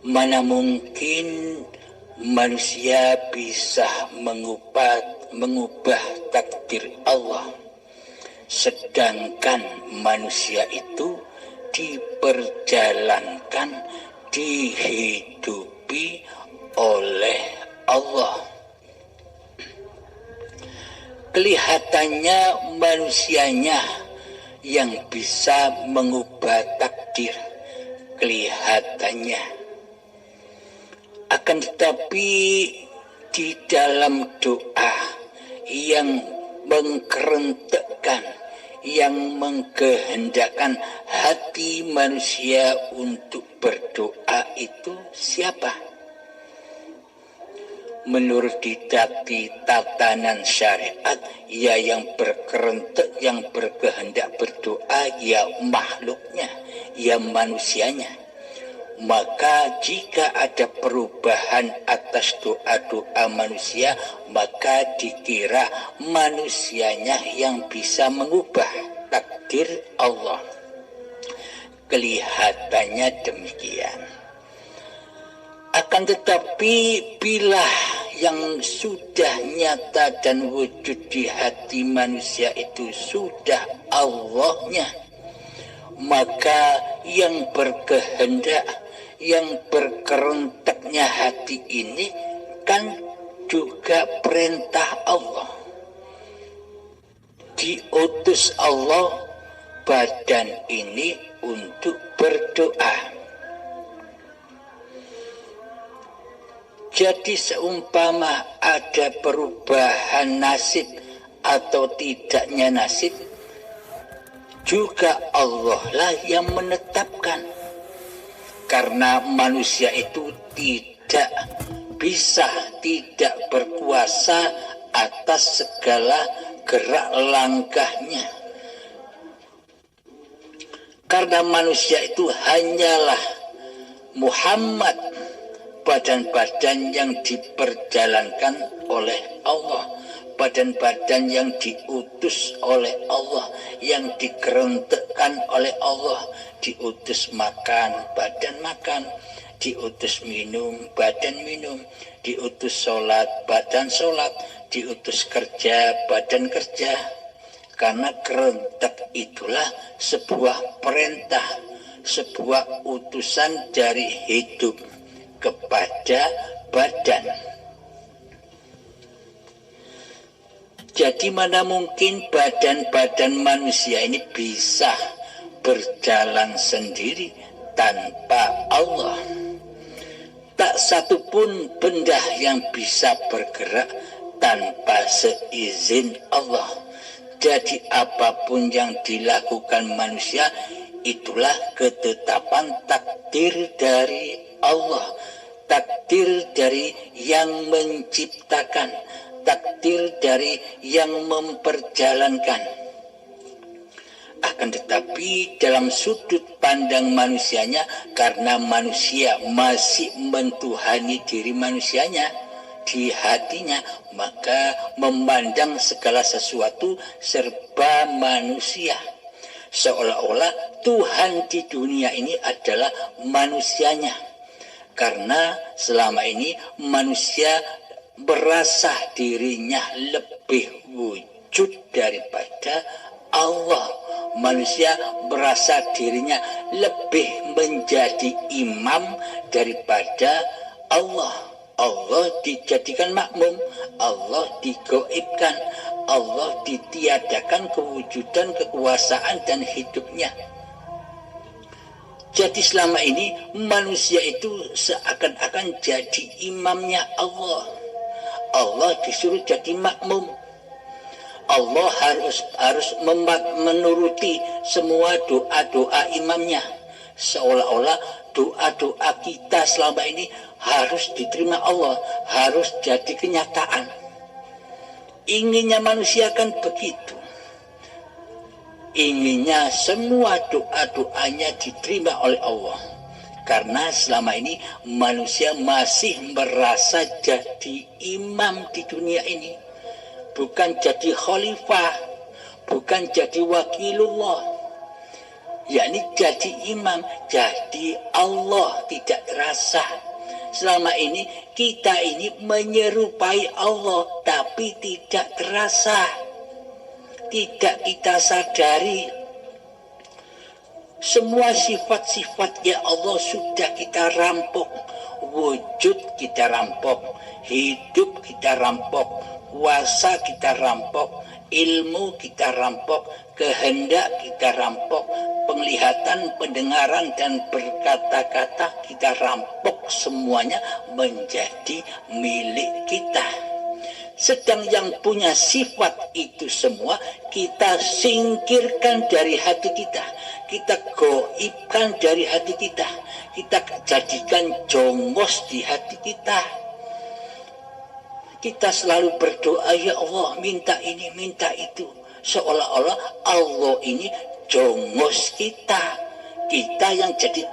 Mana mungkin manusia bisa mengubah takdir Allah, sedangkan manusia itu diperjalankan, dihidupi oleh Allah. Kelihatannya manusianya yang bisa mengubah takdir, kelihatannya. Akan tetapi di dalam doa yang mengkerentekkan, yang mengkehendakkan hati manusia untuk berdoa itu siapa? Menurut didakti tatanan syariat, ya yang berkerentek, yang berkehendak berdoa, ya makhluknya, ya manusianya. Maka jika ada perubahan atas doa-doa manusia, maka dikira manusianya yang bisa mengubah takdir Allah. Kelihatannya demikian. Akan tetapi bila yang sudah nyata dan wujud di hati manusia itu sudah Allahnya, maka yang berkehendak, yang berkerenteknya hati ini kan juga perintah Allah. Diutus Allah badan ini untuk berdoa. Jadi seumpama ada perubahan nasib atau tidaknya nasib, juga Allah lah yang menetapkan. Karena manusia itu tidak bisa, tidak berkuasa atas segala gerak langkahnya. Karena manusia itu hanyalah Muhammad, badan-badan yang diperjalankan oleh Allah, badan-badan yang diutus oleh Allah, yang dikerentekkan oleh Allah. Diutus makan, badan makan, diutus minum, badan minum, diutus sholat, badan sholat, diutus kerja, badan kerja. Karena kerentek itulah sebuah perintah, sebuah utusan dari hidup kepada badan. Jadi mana mungkin badan-badan manusia ini bisa berjalan sendiri tanpa Allah. Tak satu pun benda yang bisa bergerak tanpa seizin Allah. Jadi apapun yang dilakukan manusia, itulah ketetapan takdir dari Allah, takdir dari yang menciptakan, takdir dari yang memperjalankan. Akan tetapi dalam sudut pandang manusianya, karena manusia masih mentuhani diri manusianya di hatinya, maka memandang segala sesuatu serba manusia. Seolah-olah Tuhan di dunia ini adalah manusianya. Karena selama ini manusia merasa dirinya lebih wujud daripada Allah. Manusia merasa dirinya lebih menjadi imam daripada Allah. Allah dijadikan makmum, Allah digoibkan, Allah ditiadakan kewujudan, kekuasaan dan hidupnya. Jadi selama ini manusia itu seakan-akan jadi imamnya Allah. Allah disuruh jadi makmum. Allah harus menuruti semua doa-doa imamnya. Seolah-olah doa-doa kita selama ini harus diterima Allah, harus jadi kenyataan. Inginnya manusia kan begitu. Inginnya semua doa-doanya diterima oleh Allah. Karena selama ini manusia masih merasa jadi imam di dunia ini. Bukan jadi khalifah, bukan jadi wakilullah. yakni jadi imam, jadi Allah tidak terasa. Selama ini kita ini menyerupai Allah tapi tidak terasa, tidak kita sadari. Semua sifat-sifat ya Allah sudah kita rampok. Wujud kita rampok, hidup kita rampok, kuasa kita rampok, ilmu kita rampok, kehendak kita rampok, penglihatan, pendengaran, dan berkata-kata kita rampok, semuanya menjadi milik kita. Sedang yang punya sifat itu semua kita singkirkan dari hati kita, kita goibkan dari hati kita, kita jadikan jongos di hati kita. Kita selalu berdoa, ya Allah minta ini, minta itu, seolah-olah Allah ini jongos kita, kita yang jadi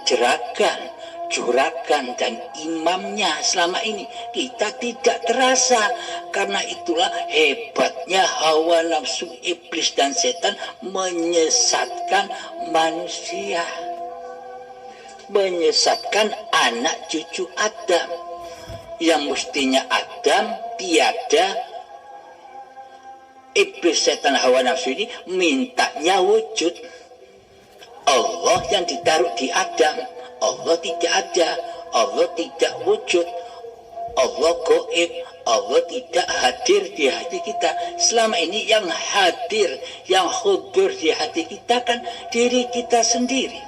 juragan dan imamnya selama ini. Kita tidak terasa. Karena itulah hebatnya hawa nafsu iblis dan setan menyesatkan manusia, menyesatkan anak cucu Adam. Yang mestinya Adam tiada, iblis setan hawa nafsu ini mintanya wujud. Allah yang ditaruh di Adam, Allah tidak ada, Allah tidak wujud, Allah gaib, Allah tidak hadir di hati kita. Selama ini yang hadir, yang hudur di hati kita kan diri kita sendiri.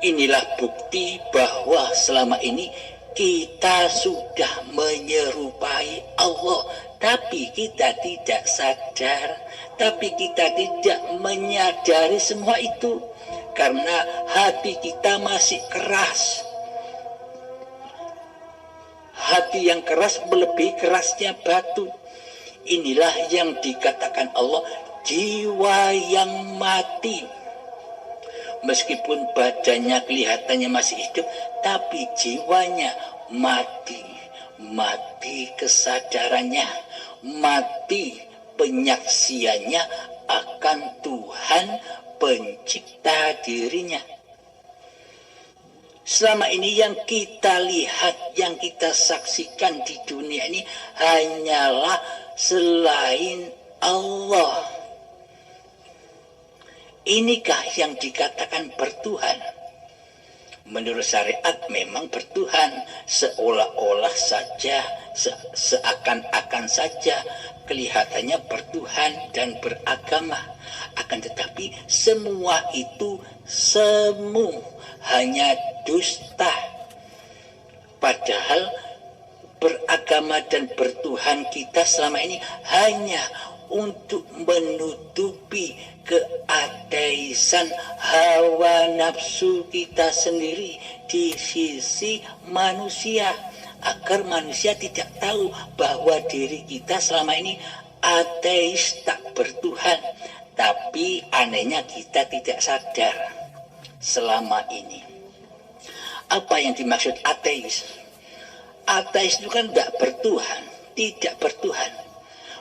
Inilah bukti bahwa selama ini kita sudah menyerupai Allah, tapi kita tidak sadar, tapi kita tidak menyadari semua itu. Karena hati kita masih keras. Hati yang keras melebihi kerasnya batu. Inilah yang dikatakan Allah jiwa yang mati. Meskipun badannya kelihatannya masih hidup, tapi jiwanya mati. Mati kesadarannya, mati penyaksiannya akan Tuhan pencipta dirinya. Selama ini yang kita lihat, yang kita saksikan di dunia ini hanyalah selain Allah. Inikah yang dikatakan bertuhan? Menurut syariat memang bertuhan, seolah-olah saja, seakan-akan saja kelihatannya bertuhan dan beragama. Akan tetapi semua itu semu, hanya dusta. Padahal beragama dan bertuhan kita selama ini hanya untuk menutupi keateisan hawa nafsu kita sendiri di sisi manusia, agar manusia tidak tahu bahwa diri kita selama ini ateis, tak bertuhan. Tapi anehnya kita tidak sadar selama ini. Apa yang dimaksud ateis? Ateis itu kan tidak bertuhan, tidak bertuhan.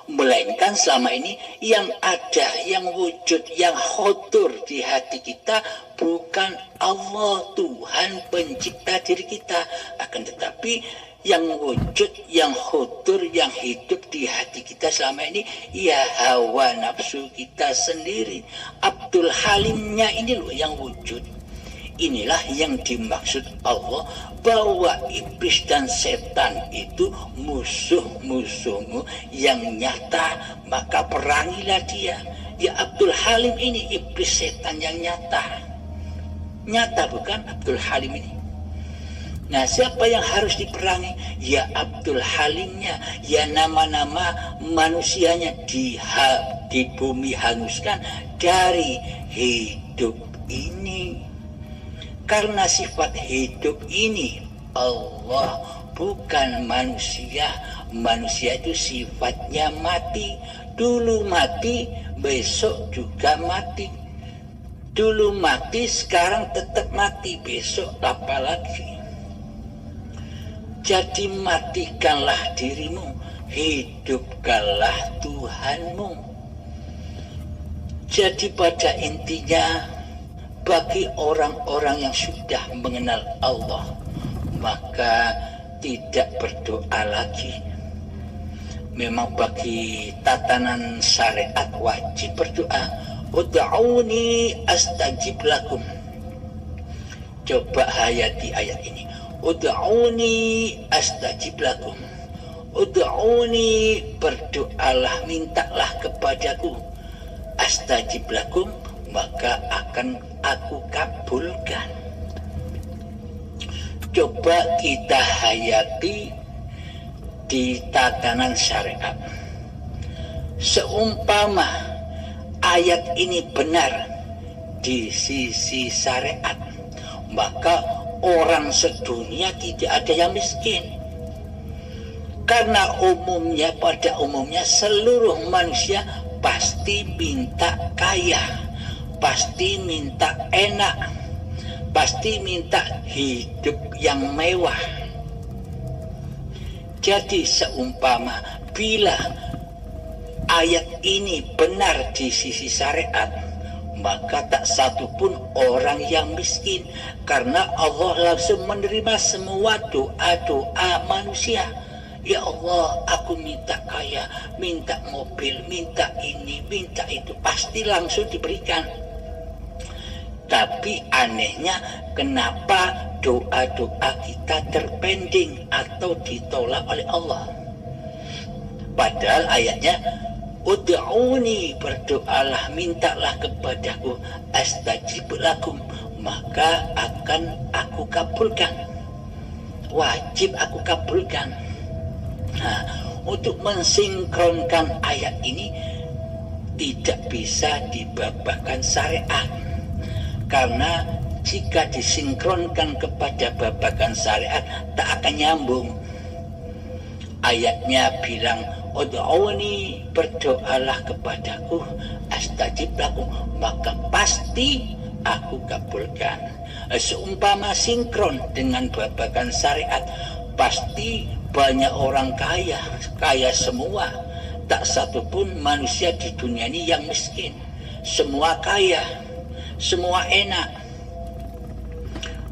Melainkan selama ini yang ada, yang wujud, yang khudur di hati kita bukan Allah, Tuhan pencipta diri kita. Akan tetapi yang wujud, yang khudur, yang hidup di hati kita selama ini ya hawa nafsu kita sendiri. Abdul Halimnya ini loh yang wujud. Inilah yang dimaksud Allah, bahwa iblis dan setan itu musuh-musuhmu yang nyata, maka perangilah dia. Ya Abdul Halim ini iblis setan yang nyata. Nyata bukan Abdul Halim ini? Nah, siapa yang harus diperangi? Ya Abdul Halimnya, ya nama-nama manusianya di bumi hanguskan dari hidup ini. Karena sifat hidup ini Allah, bukan manusia. Manusia itu sifatnya mati. Dulu mati, besok juga mati. Dulu mati, sekarang tetap mati, besok apa lagi? Jadi matikanlah dirimu, hidupkanlah Tuhanmu. Jadi pada intinya bagi orang-orang yang sudah mengenal Allah, maka tidak berdoa lagi. Memang bagi tatanan syariat wajib berdoa. Ud'uni astajib lakum. Coba hayati ayat ini. Ud'uni astajib lakum. Ud'uni, berdoalah, mintalah kepadaku. Astajib lakum, maka akan aku kabulkan. Coba kita hayati di tatanan syariat. Seumpama ayat ini benar di sisi syariat, maka orang sedunia tidak ada yang miskin. Karena pada umumnya seluruh manusia pasti minta kaya, pasti minta enak, pasti minta hidup yang mewah. Jadi seumpama bila ayat ini benar di sisi syariat, maka tak satu pun orang yang miskin, karena Allah langsung menerima semua doa-doa manusia. Ya Allah, aku minta kaya, minta mobil, minta ini, minta itu, pasti langsung diberikan. Tapi anehnya, kenapa doa-doa kita terpending atau ditolak oleh Allah? Padahal ayatnya, ud'uni, berdoalah, mintalah kepadaku, astajib lakum, maka akan aku kabulkan. Wajib aku kabulkan. Nah, untuk mensinkronkan ayat ini tidak bisa dibabakan syariat. Karena jika disinkronkan kepada babakan syariat, tak akan nyambung. Ayatnya bilang, ud'uni, berdoalah kepadaku, astajib lakum, maka pasti aku kabulkan. Seumpama sinkron dengan babakan syariat, pasti banyak orang kaya, kaya semua. Tak satu pun manusia di dunia ini yang miskin. Semua kaya, semua enak.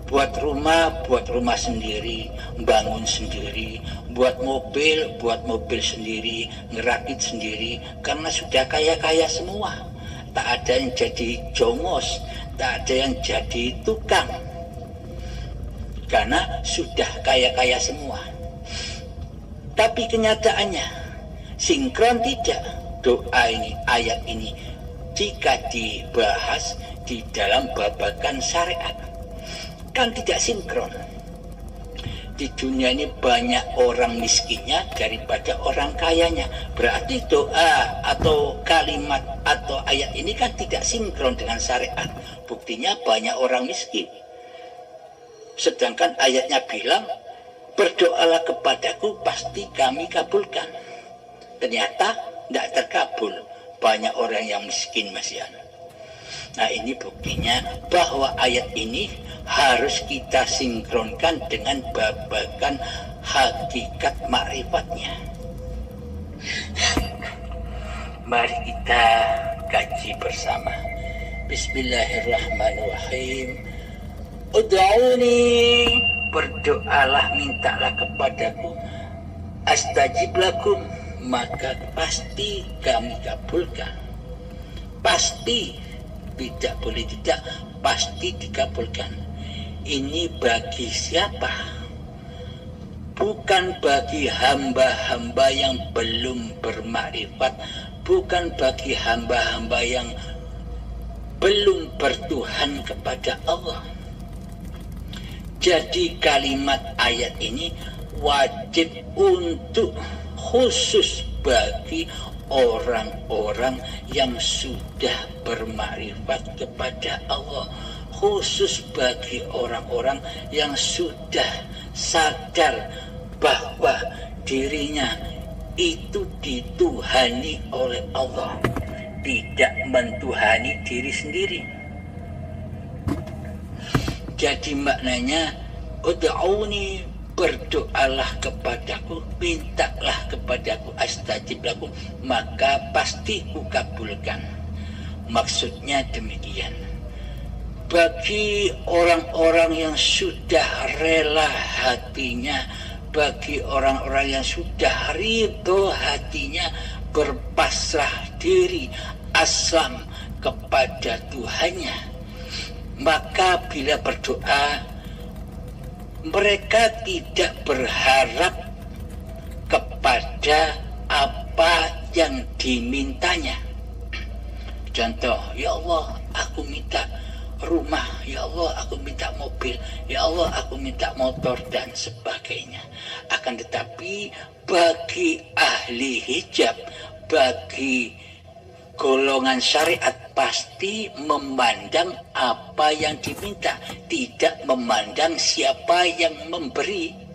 Buat rumah sendiri, bangun sendiri. Buat mobil sendiri, ngerakit sendiri. Karena sudah kaya-kaya semua. Tak ada yang jadi jongos, tak ada yang jadi tukang. Karena sudah kaya-kaya semua. Tapi kenyataannya sinkron tidak doa ini, ayat ini, jika dibahas di dalam babakan syariat, kan tidak sinkron. Di dunia ini banyak orang miskinnya daripada orang kayanya. Berarti doa atau kalimat atau ayat ini kan tidak sinkron dengan syariat. Buktinya banyak orang miskin. Sedangkan ayatnya bilang, berdoalah kepadaku, pasti kami kabulkan. Ternyata tidak terkabul. Banyak orang yang miskin, Mas Yan. Nah, ini buktinya bahwa ayat ini harus kita sinkronkan dengan babakan hakikat ma'rifatnya. Mari kita kaji bersama. Bismillahirrahmanirrahim. Ud'uni, berdoalah, mintalah kepadaku, astajib lakum, maka pasti kami kabulkan. Pasti, tidak boleh tidak, pasti dikabulkan. Ini bagi siapa? Bukan bagi hamba-hamba yang belum bermakrifat, bukan bagi hamba-hamba yang belum bertuhan kepada Allah. Jadi kalimat ayat ini wajib untuk khusus bagi orang-orang yang sudah bermakrifat kepada Allah, khusus bagi orang-orang yang sudah sadar bahwa dirinya itu dituhani oleh Allah, tidak mentuhani diri sendiri. Jadi maknanya, ud'uni, berdoalah kepadaku, mintalah kepadaku, astajib lakum, maka pasti kukabulkan. Maksudnya demikian. bagi orang-orang yang sudah rela hatinya, bagi orang-orang yang sudah ridho hatinya, berpasrah diri, aslam kepada Tuhannya, maka bila berdoa mereka tidak berharap kepada apa yang dimintanya. Contoh, ya Allah, aku minta rumah, ya Allah, aku minta mobil, ya Allah, aku minta motor, dan sebagainya. Akan tetapi bagi ahli hijab, bagi golongan syariat, pasti memandang apa yang diminta, tidak memandang siapa yang memberi.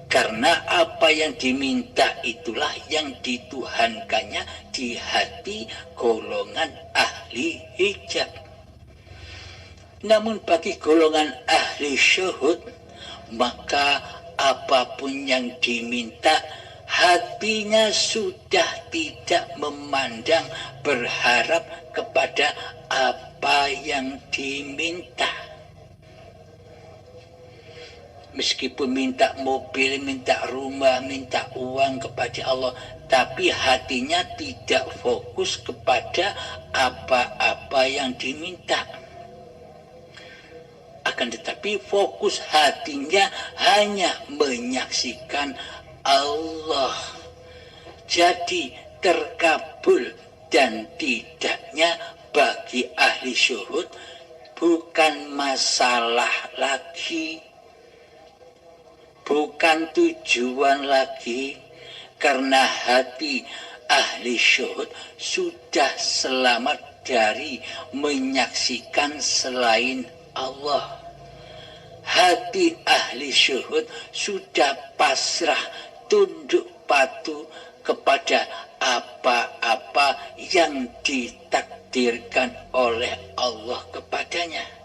Karena apa yang diminta itulah yang dituhankannya di hati golongan ahli hijab. Namun bagi golongan ahli syuhud, maka apapun yang diminta, hatinya sudah tidak memandang, berharap kepada apa yang diminta. Meskipun minta mobil, minta rumah, minta uang kepada Allah, tapi hatinya tidak fokus kepada apa-apa yang diminta. Akan tetapi fokus hatinya hanya menyaksikan Allah. Jadi terkabul dan tidaknya bagi ahli syuhud bukan masalah lagi, bukan tujuan lagi, karena hati ahli syuhud sudah selamat dari menyaksikan selain Allah. Hati ahli syuhud sudah pasrah, tunduk patuh kepada apa-apa yang ditakdirkan oleh Allah kepadanya.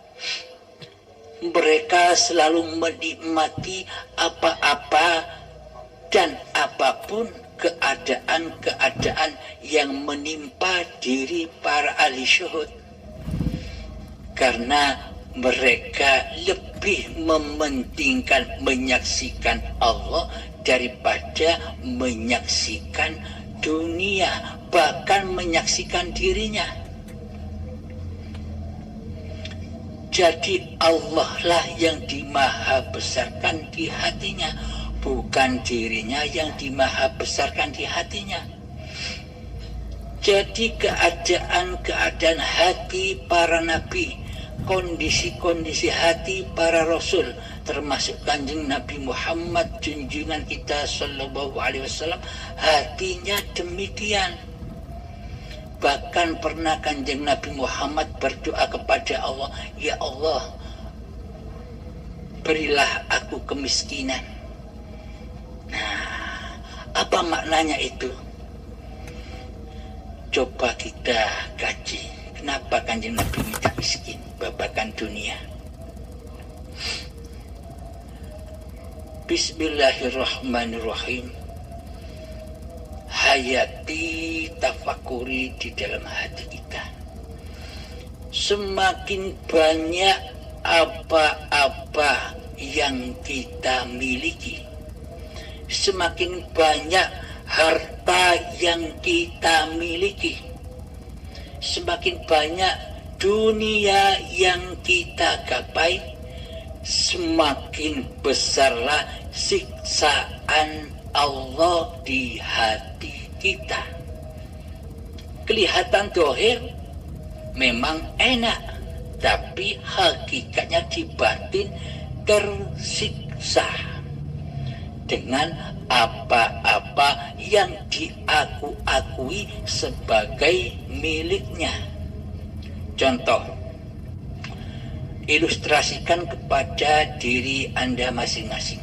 Mereka selalu menikmati apa-apa dan apapun keadaan-keadaan yang menimpa diri para ahli syuhud, karena mereka lebih mementingkan menyaksikan Allah daripada menyaksikan dunia, bahkan menyaksikan dirinya. Jadi Allah lah yang dimaha besarkan di hatinya, bukan dirinya yang dimaha besarkan di hatinya. Jadi keadaan-keadaan hati para nabi, kondisi-kondisi hati para rasul, termasuk Kanjeng Nabi Muhammad junjungan kita sallallahu alaihi wasallam, hatinya demikian. Bahkan pernah Kanjeng Nabi Muhammad berdoa kepada Allah, ya Allah, berilah aku kemiskinan. Nah, apa maknanya itu? Coba kita kaji, kenapa Kanjeng Nabi minta miskin, babakan dunia. Bismillahirrahmanirrahim. Hayati, tafakuri di dalam hati kita. Semakin banyak apa-apa yang kita miliki, semakin banyak harta yang kita miliki, semakin banyak dunia yang kita gapai, semakin besarlah siksaan Allah di hati kita. Kelihatan dohir memang enak, tapi hakikatnya di batin tersiksa dengan apa-apa yang diakui sebagai miliknya. Contoh, ilustrasikan kepada diri Anda masing-masing.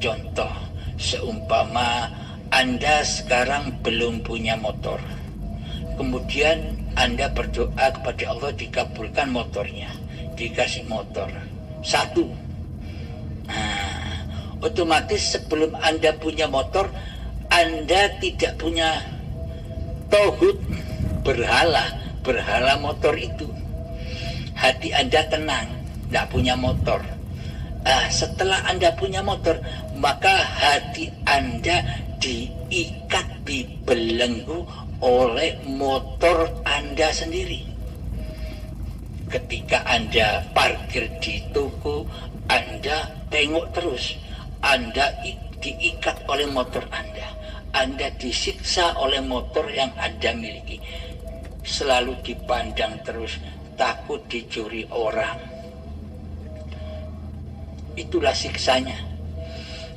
Contoh, seumpama Anda sekarang belum punya motor, kemudian Anda berdoa kepada Allah dikabulkan motornya, dikasih motor satu. Nah, otomatis sebelum Anda punya motor, Anda tidak punya tauhid berhala motor itu. hati Anda tenang, tidak punya motor. Setelah Anda punya motor, maka hati Anda diikat, dibelenggu oleh motor Anda sendiri. Ketika Anda parkir di toko, Anda tengok terus, Anda diikat oleh motor Anda. Anda disiksa oleh motor yang Anda miliki. Selalu dipandang terus, takut dicuri orang. Itulah siksanya.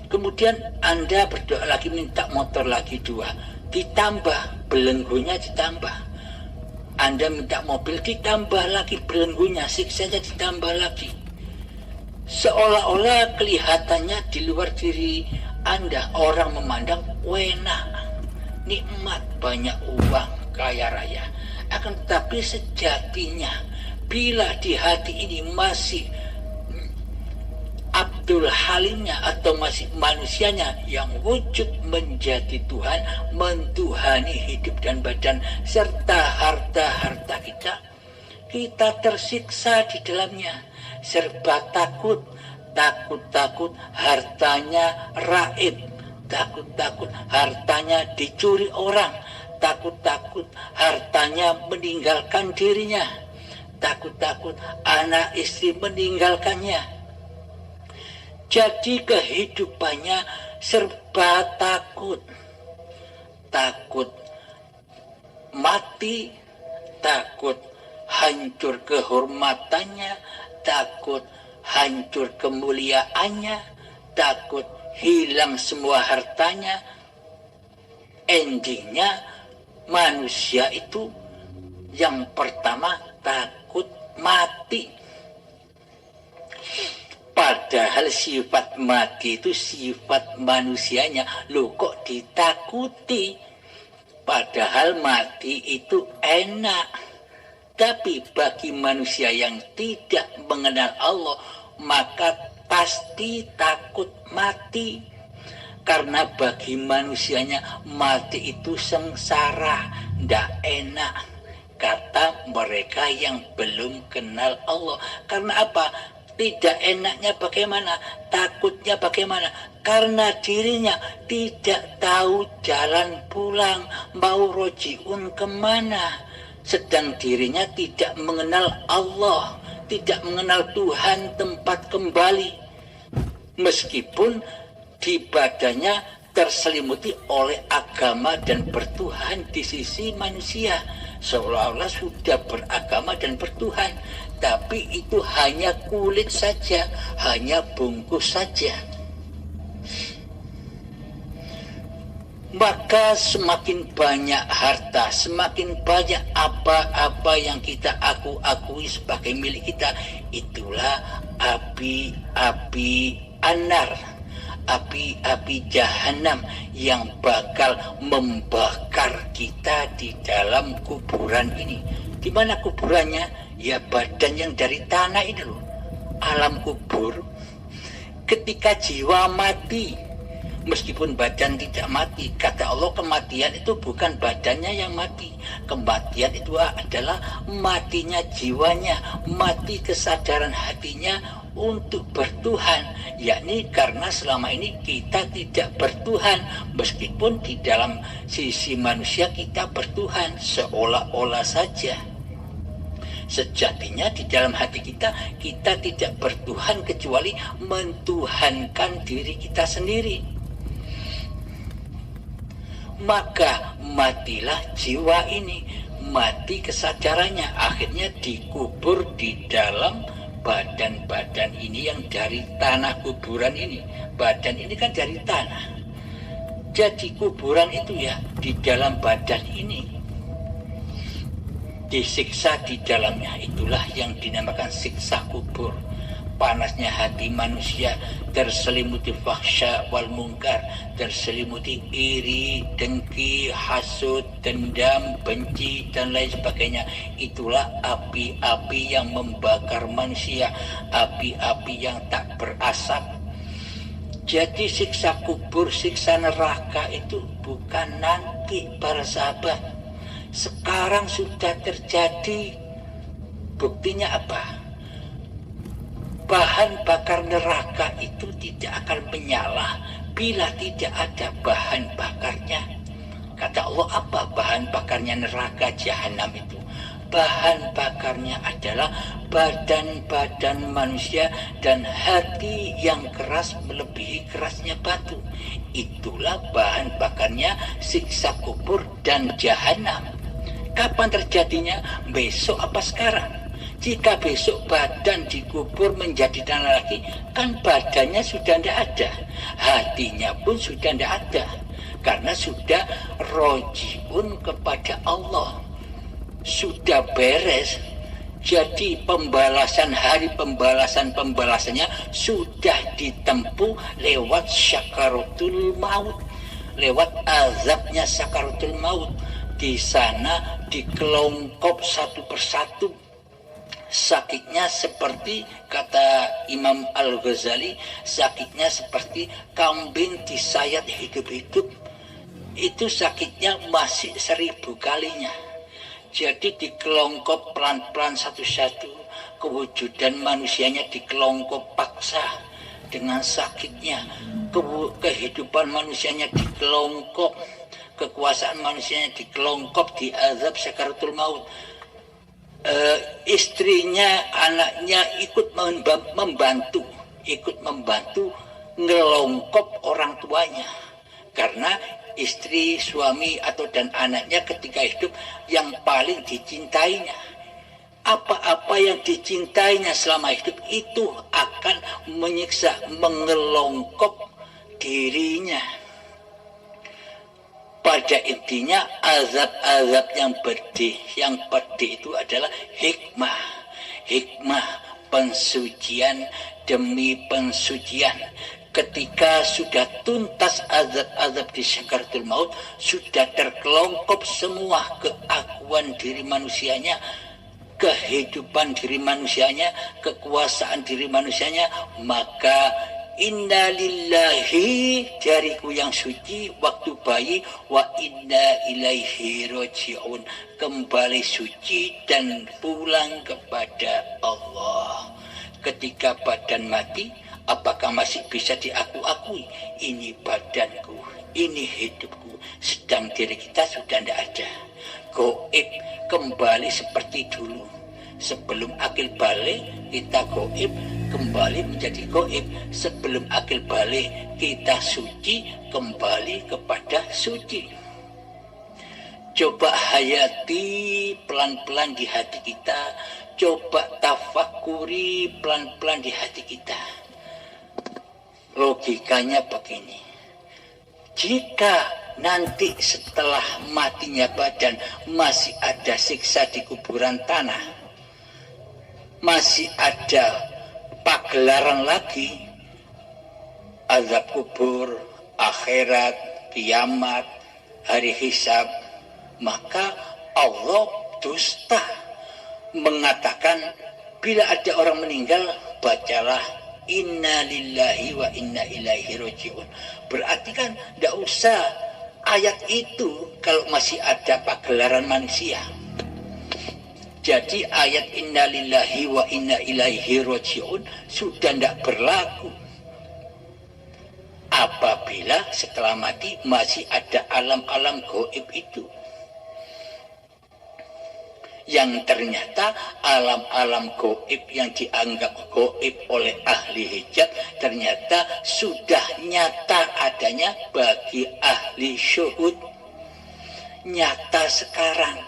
Kemudian Anda berdoa lagi, minta motor lagi 2, ditambah belenggunya, ditambah. Anda minta mobil, ditambah lagi belenggunya, siksanya ditambah lagi. Seolah-olah kelihatannya di luar diri Anda, orang memandang enak, nikmat, banyak uang, kaya raya. Akan tetapi sejatinya, bila di hati ini masih Abdul Halimnya atau masih manusianya yang wujud menjadi Tuhan, mentuhani hidup dan badan serta harta-harta kita tersiksa di dalamnya, serba takut hartanya raib, takut hartanya dicuri orang, takut hartanya meninggalkan dirinya, takut anak istri meninggalkannya. Jadi kehidupannya serba takut mati, takut hancur kehormatannya, takut hancur kemuliaannya, takut hilang semua hartanya. Endingnya manusia itu yang pertama takut mati. Padahal sifat mati itu sifat manusianya. Loh, kok ditakuti? Padahal mati itu enak. Tapi bagi manusia yang tidak mengenal Allah, maka pasti takut mati. Karena bagi manusianya mati itu sengsara, tidak enak. Kata mereka yang belum kenal Allah. Karena apa? Tidak enaknya bagaimana? Takutnya bagaimana? Karena dirinya tidak tahu jalan pulang, mau rojiun kemana. Sedang dirinya tidak mengenal Allah, tidak mengenal Tuhan tempat kembali. Meskipun di badannya terselimuti oleh agama dan bertuhan di sisi manusia, seolah-olah sudah beragama dan bertuhan, tapi itu hanya kulit saja, hanya bungkus saja. Maka semakin banyak harta, semakin banyak apa-apa yang kita akui sebagai milik kita, itulah api-api anar, api-api jahanam yang bakal membakar kita di dalam kuburan ini. Di mana kuburannya? Ya badan yang dari tanah ini loh. Alam kubur. Ketika jiwa mati, meskipun badan tidak mati, kata Allah kematian itu bukan badannya yang mati. Kematian itu adalah matinya jiwanya, mati kesadaran hatinya untuk bertuhan, yakni karena selama ini kita tidak bertuhan, meskipun di dalam sisi manusia kita bertuhan seolah-olah saja. Sejatinya di dalam hati kita tidak bertuhan kecuali mentuhankan diri kita sendiri. Maka matilah jiwa ini, mati kesadarannya, akhirnya dikubur di dalam badan-badan ini yang dari tanah kuburan ini. Badan ini kan dari tanah. Jadi kuburan itu ya di dalam badan ini. Disiksa di dalamnya, itulah yang dinamakan siksa kubur. Panasnya hati manusia terselimuti fahsya wal mungkar, terselimuti iri, dengki, hasud, dendam, benci dan lain sebagainya. Itulah api-api yang membakar manusia, api-api yang tak berasap. Jadi siksa kubur, siksa neraka itu bukan nanti para sahabat, sekarang sudah terjadi. Buktinya apa? bahan bakar neraka itu tidak akan menyala bila tidak ada bahan bakarnya. Kata Allah, apa bahan bakarnya neraka jahanam itu? Bahan bakarnya adalah badan-badan manusia dan hati yang keras melebihi kerasnya batu. Itulah bahan bakarnya siksa kubur dan jahanam. Kapan terjadinya? Besok apa sekarang? Jika besok badan dikubur menjadi tanah lagi, kan badannya sudah tidak ada, hatinya pun sudah tidak ada, karena sudah rojiun kepada Allah, sudah beres. Jadi pembalasan hari pembalasannya sudah ditempuh lewat syakaratul maut, lewat azabnya syakaratul maut. Di sana dikelongkop satu persatu. Sakitnya seperti, kata Imam Al-Ghazali, sakitnya seperti kambing disayat hidup-hidup. Itu sakitnya masih 1000 kalinya. Jadi dikelongkop pelan-pelan satu-satu, kewujudan manusianya dikelongkop paksa dengan sakitnya, kehidupan manusianya dikelongkop, kekuasaan manusianya dikelongkop, diazab sakaratul maut. Istrinya, anaknya ikut membantu ngelongkop orang tuanya, karena istri, suami atau dan anaknya ketika hidup yang paling dicintainya. Apa-apa yang dicintainya selama hidup itu akan menyiksa, mengelongkop dirinya. Pada intinya azab-azab yang pedih itu adalah hikmah pensucian demi pensucian. Ketika sudah tuntas azab-azab di syakaratul maut, sudah terkelongkop semua keakuan diri manusianya, kehidupan diri manusianya, kekuasaan diri manusianya, maka inna lillahi, jariku yang suci waktu bayi, wa inna ilaihi roji'un, kembali suci dan pulang kepada Allah. Ketika badan mati, apakah masih bisa diakui? Ini badanku, ini hidupku, sedang diri kita sudah tidak ada. Goib, kembali seperti dulu. Sebelum akil balik kita goib, kembali menjadi goib. Sebelum akil balik kita suci, kembali kepada suci. Coba hayati pelan-pelan di hati kita, coba tafakuri pelan-pelan di hati kita. Logikanya begini, jika nanti setelah matinya badan masih ada siksa di kuburan tanah, masih ada pagelaran lagi, azab kubur, akhirat, kiamat, hari hisab, maka Allah dusta mengatakan bila ada orang meninggal, bacalah inna lillahi wa inna ilaihi roji'un. Berarti kan tidak usah ayat itu kalau masih ada pagelaran manusia. Jadi ayat inna lillahi wa inna ilaihi roji'un sudah tidak berlaku apabila setelah mati masih ada alam-alam gaib itu, yang ternyata alam-alam gaib yang dianggap gaib oleh ahli hijab ternyata sudah nyata adanya bagi ahli syuhud. Nyata sekarang,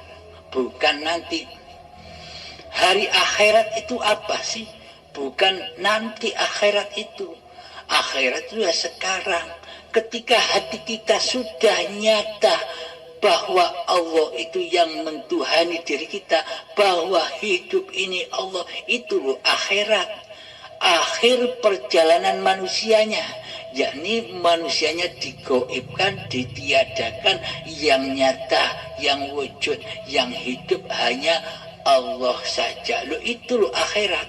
bukan nanti. Hari akhirat itu apa sih? Bukan nanti akhirat itu. Akhirat itu ya sekarang. Ketika hati kita sudah nyata bahwa Allah itu yang mentuhani diri kita, bahwa hidup ini Allah, itu loh akhirat. Akhir perjalanan manusianya, yakni manusianya digoibkan, ditiadakan, yang nyata, yang wujud, yang hidup hanya Allah saja. Loh itu loh akhirat.